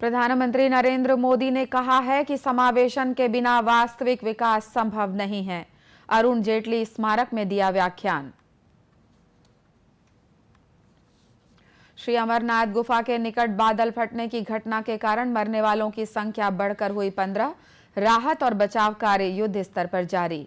प्रधानमंत्री नरेंद्र मोदी ने कहा है कि समावेशन के बिना वास्तविक विकास संभव नहीं है। अरुण जेटली स्मारक में दिया व्याख्यान। श्री अमरनाथ गुफा के निकट बादल फटने की घटना के कारण मरने वालों की संख्या बढ़कर हुई 15। राहत और बचाव कार्य युद्ध स्तर पर जारी।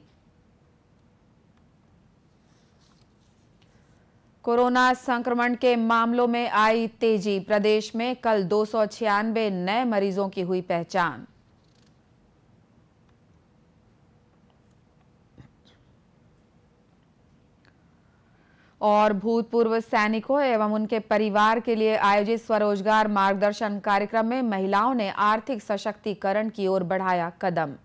कोरोना संक्रमण के मामलों में आई तेजी। प्रदेश में कल 296 नए मरीजों की हुई पहचान। और भूतपूर्व सैनिकों एवं उनके परिवार के लिए आयोजित स्वरोजगार मार्गदर्शन कार्यक्रम में महिलाओं ने आर्थिक सशक्तिकरण की ओर बढ़ाया कदम।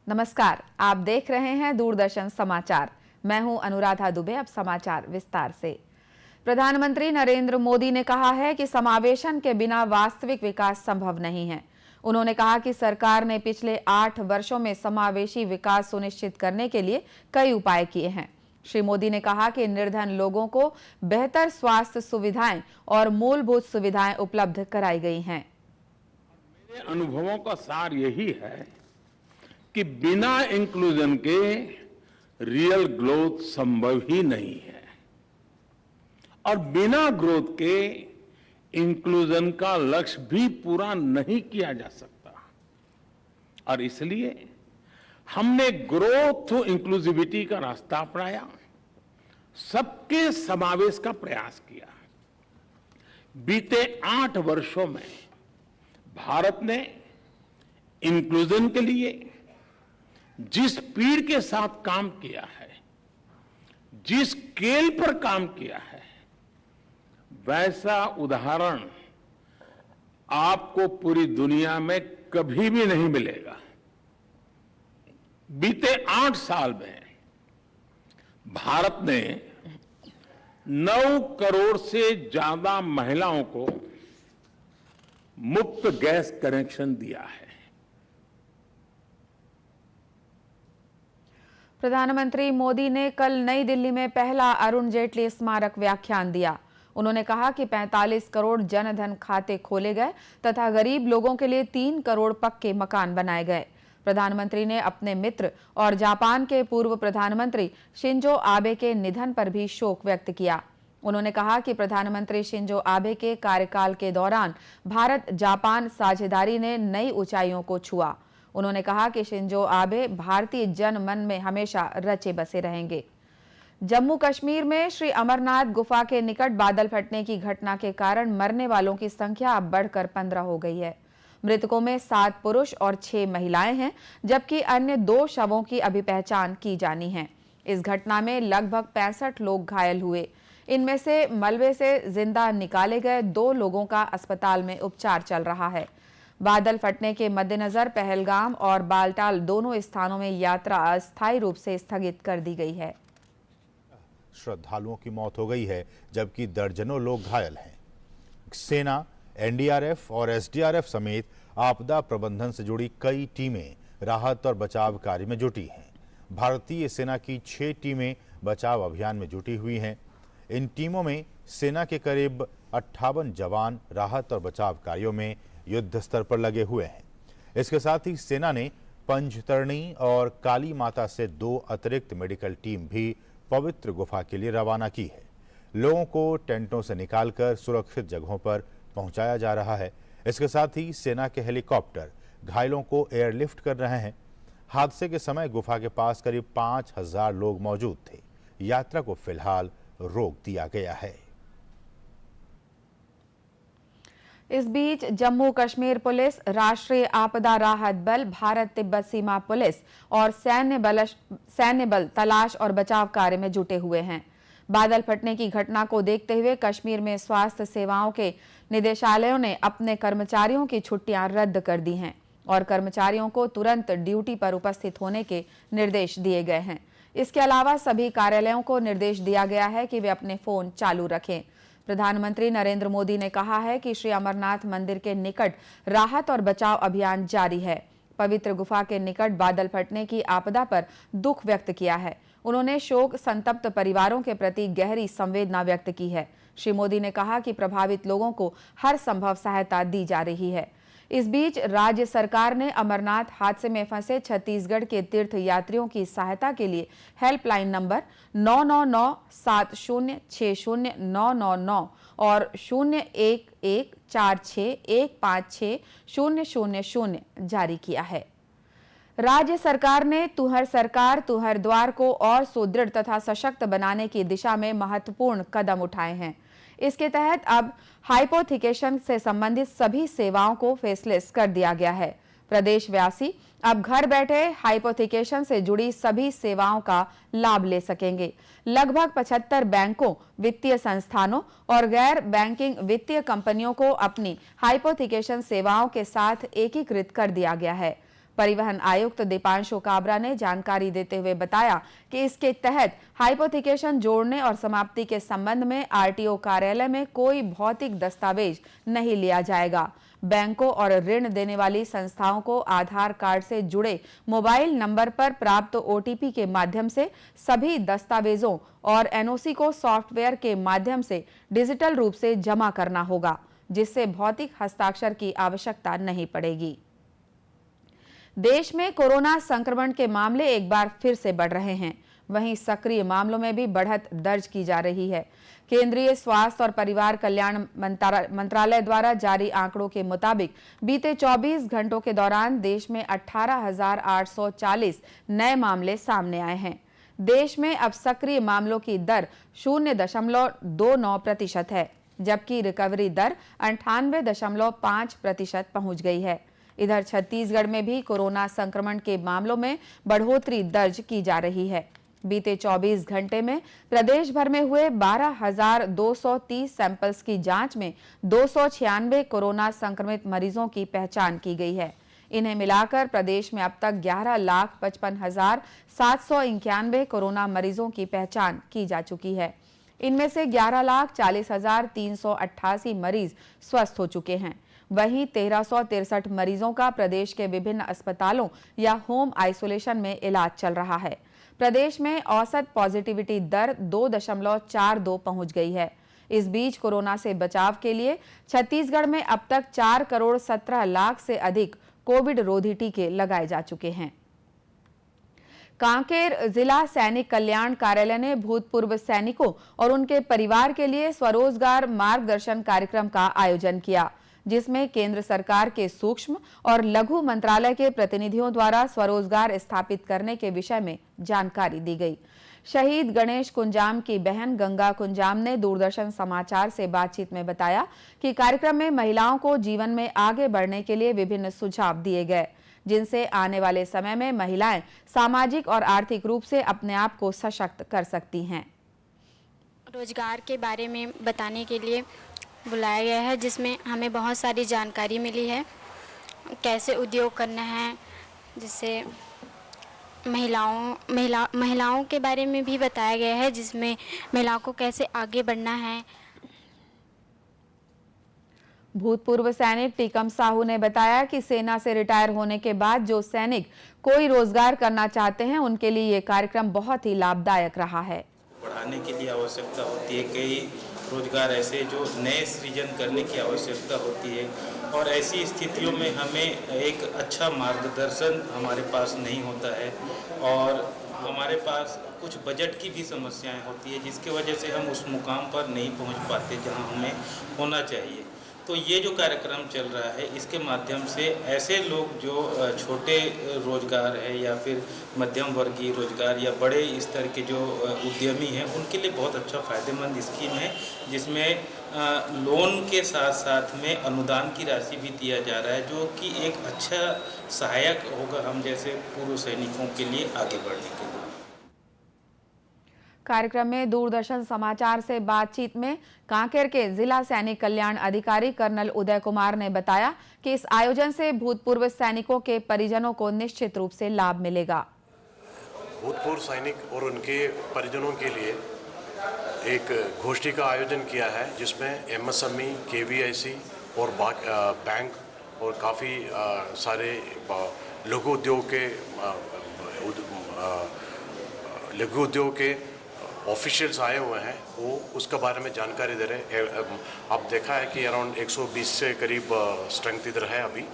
नमस्कार, आप देख रहे हैं दूरदर्शन समाचार। मैं हूं अनुराधा दुबे। अब समाचार विस्तार से। प्रधानमंत्री नरेंद्र मोदी ने कहा है कि समावेशन के बिना वास्तविक विकास संभव नहीं है। उन्होंने कहा कि सरकार ने पिछले 8 वर्षों में समावेशी विकास सुनिश्चित करने के लिए कई उपाय किए हैं। श्री मोदी ने कहा कि निर्धन लोगों को बेहतर स्वास्थ्य सुविधाएं और मूलभूत सुविधाएं उपलब्ध कराई गई हैं। मेरे अनुभवों का सार यही है कि बिना इंक्लूजन के रियल ग्रोथ संभव ही नहीं है और बिना ग्रोथ के इंक्लूजन का लक्ष्य भी पूरा नहीं किया जा सकता। और इसलिए हमने ग्रोथ थ्रू इंक्लूसिविटी का रास्ता अपनाया, सबके समावेश का प्रयास किया। बीते 8 वर्षों में भारत ने इंक्लूजन के लिए जिस स्पीड के साथ काम किया है, जिस स्केल पर काम किया है, वैसा उदाहरण आपको पूरी दुनिया में कभी भी नहीं मिलेगा। बीते 8 साल में भारत ने 9 करोड़ से ज्यादा महिलाओं को मुफ्त गैस कनेक्शन दिया है। प्रधानमंत्री मोदी ने कल नई दिल्ली में पहला अरुण जेटली स्मारक व्याख्यान दिया। उन्होंने कहा कि 45 करोड़ जनधन खाते खोले गए तथा गरीब लोगों के लिए 3 करोड़ पक्के मकान बनाए गए। प्रधानमंत्री ने अपने मित्र और जापान के पूर्व प्रधानमंत्री शिंजो आबे के निधन पर भी शोक व्यक्त किया। उन्होंने कहा कि प्रधानमंत्री शिंजो आबे के कार्यकाल के दौरान भारत जापान साझेदारी ने नई ऊंचाइयों को छुआ। उन्होंने कहा कि शिंजो आबे भारतीय जन मन में हमेशा रचे बसे रहेंगे। जम्मू कश्मीर में श्री अमरनाथ गुफा के निकट बादल फटने की घटना के कारण मरने वालों की संख्या अब बढ़कर 15 हो गई है। मृतकों में 7 पुरुष और 6 महिलाएं हैं, जबकि अन्य 2 शवों की अभी पहचान की जानी है। इस घटना में लगभग 65 लोग घायल हुए। इनमें से मलबे से जिंदा निकाले गए 2 लोगों का अस्पताल में उपचार चल रहा है। बादल फटने के मद्देनजर पहलगाम और बालटाल दोनों स्थानों में यात्रा अस्थायी रूप से स्थगित कर दी गई है। श्रद्धालुओं की मौत हो गई है, जबकि दर्जनों लोग घायल हैं। सेना, एनडीआरएफ और एसडीआरएफ समेत आपदा प्रबंधन से जुड़ी कई टीमें राहत और बचाव कार्य में जुटी हैं। भारतीय सेना की 6 टीमें बचाव अभियान में जुटी हुई हैं। इन टीमों में सेना के करीब 58 जवान राहत और बचाव कार्यों में युद्ध स्तर पर लगे हुए हैं। इसके साथ ही सेना ने पंचतरणी और काली माता से 2 अतिरिक्त मेडिकल टीम भी पवित्र गुफा के लिए रवाना की है। लोगों को टेंटों से निकालकर सुरक्षित जगहों पर पहुंचाया जा रहा है। इसके साथ ही सेना के हेलीकॉप्टर घायलों को एयरलिफ्ट कर रहे हैं। हादसे के समय गुफा के पास करीब 5000 लोग मौजूद थे। यात्रा को फिलहाल रोक दिया गया है। इस बीच जम्मू कश्मीर पुलिस, राष्ट्रीय आपदा राहत बल, भारत तिब्बत सीमा पुलिस और सैन्य बल तलाश और बचाव कार्य में जुटे हुए हैं। बादल फटने की घटना को देखते हुए कश्मीर में स्वास्थ्य सेवाओं के निदेशालयों ने अपने कर्मचारियों की छुट्टियां रद्द कर दी हैं और कर्मचारियों को तुरंत ड्यूटी पर उपस्थित होने के निर्देश दिए गए हैं। इसके अलावा सभी कार्यालयों को निर्देश दिया गया है कि वे अपने फोन चालू रखें। प्रधानमंत्री नरेंद्र मोदी ने कहा है कि श्री अमरनाथ मंदिर के निकट राहत और बचाव अभियान जारी है। पवित्र गुफा के निकट बादल फटने की आपदा पर दुख व्यक्त किया है। उन्होंने शोक संतप्त परिवारों के प्रति गहरी संवेदना व्यक्त की है। श्री मोदी ने कहा कि प्रभावित लोगों को हर संभव सहायता दी जा रही है। इस बीच राज्य सरकार ने अमरनाथ हादसे में फंसे छत्तीसगढ़ के तीर्थ यात्रियों की सहायता के लिए हेल्पलाइन नंबर 999-7060-999 और 011461560000 जारी किया है। राज्य सरकार ने तुहर सरकार तुहर द्वार को और सुदृढ़ तथा सशक्त बनाने की दिशा में महत्वपूर्ण कदम उठाए हैं। इसके तहत अब हाइपोथिकेशन से संबंधित सभी सेवाओं को फेसलेस कर दिया गया है। प्रदेशवासी अब घर बैठे हाइपोथिकेशन से जुड़ी सभी सेवाओं का लाभ ले सकेंगे। लगभग 75 बैंकों, वित्तीय संस्थानों और गैर बैंकिंग वित्तीय कंपनियों को अपनी हाइपोथिकेशन सेवाओं के साथ एकीकृत कर दिया गया है। परिवहन आयुक्त दीपांशु काबरा ने जानकारी देते हुए बताया कि इसके तहत हाइपोथिकेशन जोड़ने और समाप्ति के संबंध में आरटीओ कार्यालय में कोई भौतिक दस्तावेज नहीं लिया जाएगा। बैंकों और ऋण देने वाली संस्थाओं को आधार कार्ड से जुड़े मोबाइल नंबर पर प्राप्त ओटीपी के माध्यम से सभी दस्तावेजों और एनओसी को सॉफ्टवेयर के माध्यम से डिजिटल रूप से जमा करना होगा, जिससे भौतिक हस्ताक्षर की आवश्यकता नहीं पड़ेगी। देश में कोरोना संक्रमण के मामले एक बार फिर से बढ़ रहे हैं। वहीं सक्रिय मामलों में भी बढ़त दर्ज की जा रही है। केंद्रीय स्वास्थ्य और परिवार कल्याण मंत्रालय द्वारा जारी आंकड़ों के मुताबिक बीते 24 घंटों के दौरान देश में 18,840 नए मामले सामने आए हैं। देश में अब सक्रिय मामलों की दर 0.29% है, जबकि रिकवरी दर 98.5% पहुंच गई है। इधर छत्तीसगढ़ में भी कोरोना संक्रमण के मामलों में बढ़ोतरी दर्ज की जा रही है। बीते 24 घंटे में प्रदेश भर में हुए 12,230 सैंपल्स की जांच में 296 कोरोना संक्रमित मरीजों की पहचान की गई है। इन्हें मिलाकर प्रदेश में अब तक 11,55,791 कोरोना मरीजों की पहचान की जा चुकी है। इनमें से 11,40,388 मरीज स्वस्थ हो चुके हैं। वहीं 1,363 मरीजों का प्रदेश के विभिन्न अस्पतालों या होम आइसोलेशन में इलाज चल रहा है। प्रदेश में औसत पॉजिटिविटी दर 2.42 पहुंच गई है। इस बीच कोरोना से बचाव के लिए छत्तीसगढ़ में अब तक 4,17,00,000 से अधिक कोविड रोधी टीके लगाए जा चुके हैं। कांकेर जिला सैनिक कल्याण कार्यालय ने भूतपूर्व सैनिकों और उनके परिवार के लिए स्वरोजगार मार्गदर्शन कार्यक्रम का आयोजन किया, जिसमें केंद्र सरकार के सूक्ष्म और लघु मंत्रालय के प्रतिनिधियों द्वारा स्वरोजगार स्थापित करने के विषय में जानकारी दी गई। शहीद गणेश कुंजाम की बहन गंगा कुंजाम ने दूरदर्शन समाचार से बातचीत में बताया कि कार्यक्रम में महिलाओं को जीवन में आगे बढ़ने के लिए विभिन्न सुझाव दिए गए, जिनसे आने वाले समय में महिलाएं सामाजिक और आर्थिक रूप से अपने आप को सशक्त कर सकती हैं। रोजगार के बारे में बताने के लिए बुलाया गया है, जिसमें हमें बहुत सारी जानकारी मिली है कैसे उद्योग करना है, जिससे महिलाओं के बारे में भी बताया गया है, जिसमें महिलाओं को कैसे आगे बढ़ना है। भूतपूर्व सैनिक टीकम साहू ने बताया कि सेना से रिटायर होने के बाद जो सैनिक कोई रोजगार करना चाहते हैं, उनके लिए ये कार्यक्रम बहुत ही लाभदायक रहा है। बढ़ाने के लिए आवश्यकता होती है, कई रोजगार ऐसे जो नए सृजन करने की आवश्यकता होती है, और ऐसी स्थितियों में हमें एक अच्छा मार्गदर्शन हमारे पास नहीं होता है, और हमारे पास कुछ बजट की भी समस्याएं होती है, जिसकी वजह से हम उस मुकाम पर नहीं पहुंच पाते जहां हमें होना चाहिए। तो ये जो कार्यक्रम चल रहा है, इसके माध्यम से ऐसे लोग जो छोटे रोजगार है या फिर मध्यम वर्गीय रोजगार या बड़े स्तर के जो उद्यमी हैं, उनके लिए बहुत अच्छा फ़ायदेमंद स्कीम है, जिसमें लोन के साथ साथ में अनुदान की राशि भी दिया जा रहा है, जो कि एक अच्छा सहायक होगा हम जैसे पूर्व सैनिकों के लिए आगे बढ़ने के लिए। कार्यक्रम में दूरदर्शन समाचार से बातचीत में कांकेर के जिला सैनिक कल्याण अधिकारी कर्नल उदय कुमार ने बताया कि इस आयोजन से भूतपूर्व सैनिकों के परिजनों को निश्चित रूप से लाभ मिलेगा। भूतपूर्व सैनिक और उनके परिजनों के लिए एक गोष्ठी का आयोजन किया है जिसमें एमएसएमई, केवीआईसी और बैंक और काफ़ी सारे लघु उद्योग के ऑफिशियल्स आए हुए हैं, वो उसके बारे में जानकारी दे रहे हैं। आप देखा है कि अराउंड 120 से करीब स्ट्रेंथ इधर है अभी,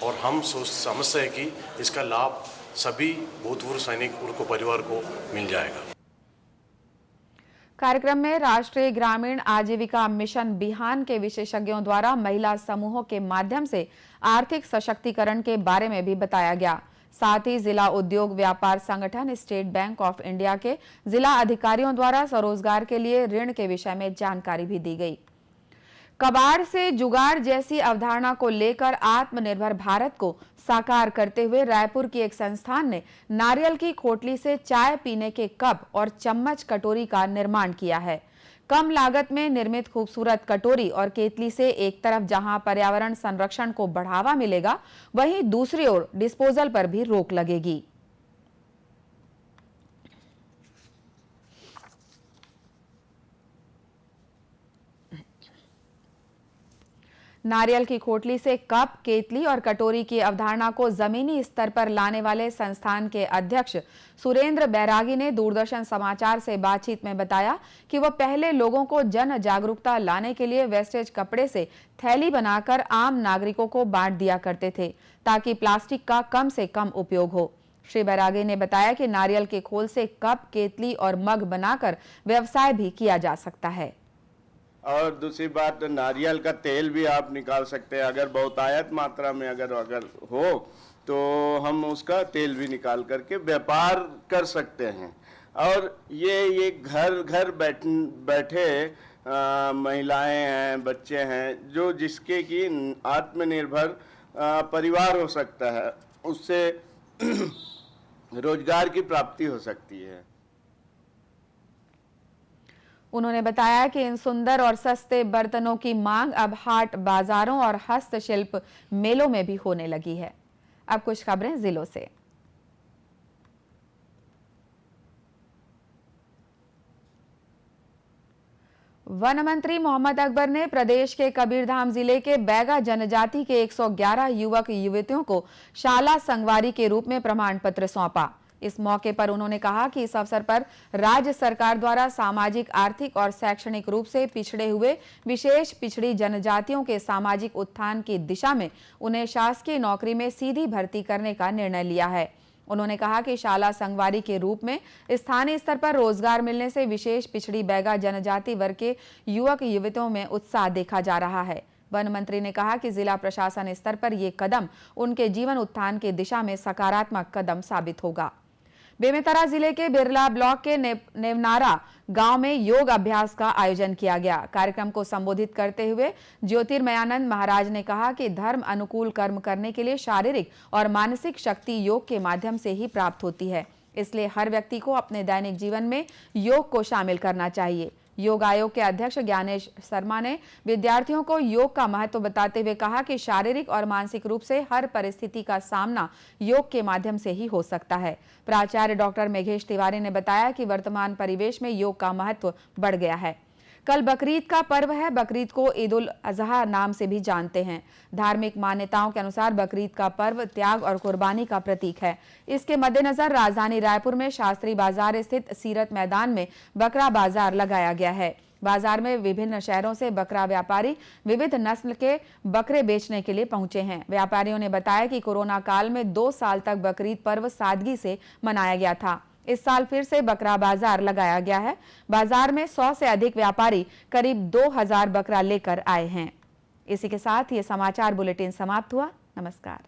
और हम समझते हैं कि इसका लाभ सभी भूतपूर्व सैनिक उनको परिवार को मिल जाएगा। कार्यक्रम में राष्ट्रीय ग्रामीण आजीविका मिशन बिहान के विशेषज्ञों द्वारा महिला समूहों के माध्यम से आर्थिक सशक्तिकरण के बारे में भी बताया गया। साथ ही जिला उद्योग व्यापार संगठन स्टेट बैंक ऑफ इंडिया के जिला अधिकारियों द्वारा स्वरोजगार के लिए ऋण के विषय में जानकारी भी दी गई। कबाड़ से जुगाड़ जैसी अवधारणा को लेकर आत्मनिर्भर भारत को साकार करते हुए रायपुर की एक संस्थान ने नारियल की खोटली से चाय पीने के कप और चम्मच कटोरी का निर्माण किया है। कम लागत में निर्मित खूबसूरत कटोरी और केतली से एक तरफ जहां पर्यावरण संरक्षण को बढ़ावा मिलेगा, वहीं दूसरी ओर डिस्पोजल पर भी रोक लगेगी। नारियल की खोटली से कप, केतली और कटोरी की अवधारणा को जमीनी स्तर पर लाने वाले संस्थान के अध्यक्ष सुरेंद्र बैरागी ने दूरदर्शन समाचार से बातचीत में बताया कि वह पहले लोगों को जन जागरूकता लाने के लिए वेस्टेज कपड़े से थैली बनाकर आम नागरिकों को बांट दिया करते थे, ताकि प्लास्टिक का कम से कम उपयोग हो। श्री बैरागी ने बताया कि नारियल के खोल से कप, केतली और मग बनाकर व्यवसाय भी किया जा सकता है। और दूसरी बात, नारियल का तेल भी आप निकाल सकते हैं। अगर बहुतायत मात्रा में अगर हो तो हम उसका तेल भी निकाल करके व्यापार कर सकते हैं। और ये घर बैठे महिलाएं हैं, बच्चे हैं, जो जिसके की आत्मनिर्भर परिवार हो सकता है, उससे रोजगार की प्राप्ति हो सकती है। उन्होंने बताया कि इन सुंदर और सस्ते बर्तनों की मांग अब हाट बाजारों और हस्तशिल्प मेलों में भी होने लगी है। अब कुछ खबरें जिलों से। वन मंत्री मोहम्मद अकबर ने प्रदेश के कबीरधाम जिले के बैगा जनजाति के 111 युवक युवतियों को शाला संगवारी के रूप में प्रमाण पत्र सौंपा। इस मौके पर उन्होंने कहा कि इस अवसर पर राज्य सरकार द्वारा सामाजिक, आर्थिक और शैक्षणिक रूप से पिछड़े हुए विशेष पिछड़ी जनजातियों के सामाजिक उत्थान की दिशा में उन्हें शासकीय नौकरी में सीधी भर्ती करने का निर्णय लिया है। उन्होंने कहा कि शाला संगवारी के रूप में स्थानीय स्तर पर रोजगार मिलने से विशेष पिछड़ी बैगा जनजाति वर्ग के युवक युवतियों में उत्साह देखा जा रहा है। वन मंत्री ने कहा कि जिला प्रशासन स्तर पर यह कदम उनके जीवन उत्थान की दिशा में सकारात्मक कदम साबित होगा। बेमेतरा जिले के बिरला ब्लॉक के नेवनारा गांव में योग अभ्यास का आयोजन किया गया। कार्यक्रम को संबोधित करते हुए ज्योतिर्मयानंद महाराज ने कहा कि धर्म अनुकूल कर्म करने के लिए शारीरिक और मानसिक शक्ति योग के माध्यम से ही प्राप्त होती है, इसलिए हर व्यक्ति को अपने दैनिक जीवन में योग को शामिल करना चाहिए। योग आयोग के अध्यक्ष ज्ञानेश शर्मा ने विद्यार्थियों को योग का महत्व बताते हुए कहा कि शारीरिक और मानसिक रूप से हर परिस्थिति का सामना योग के माध्यम से ही हो सकता है। प्राचार्य डॉक्टर मेघेश तिवारी ने बताया कि वर्तमान परिवेश में योग का महत्व बढ़ गया है। कल बकरीद का पर्व है। बकरीद को ईद उल अजहा नाम से भी जानते हैं। धार्मिक मान्यताओं के अनुसार बकरीद का पर्व त्याग और कुर्बानी का प्रतीक है। इसके मद्देनजर राजधानी रायपुर में शास्त्री बाजार स्थित सीरत मैदान में बकरा बाजार लगाया गया है। बाजार में विभिन्न शहरों से बकरा व्यापारी विविध नस्ल के बकरे बेचने के लिए पहुंचे हैं। व्यापारियों ने बताया कि कोरोना काल में 2 साल तक बकरीद पर्व सादगी से मनाया गया था। इस साल फिर से बकरा बाजार लगाया गया है। बाजार में 100 से अधिक व्यापारी करीब 2000 बकरा लेकर आए हैं। इसी के साथ ये समाचार बुलेटिन समाप्त हुआ। नमस्कार।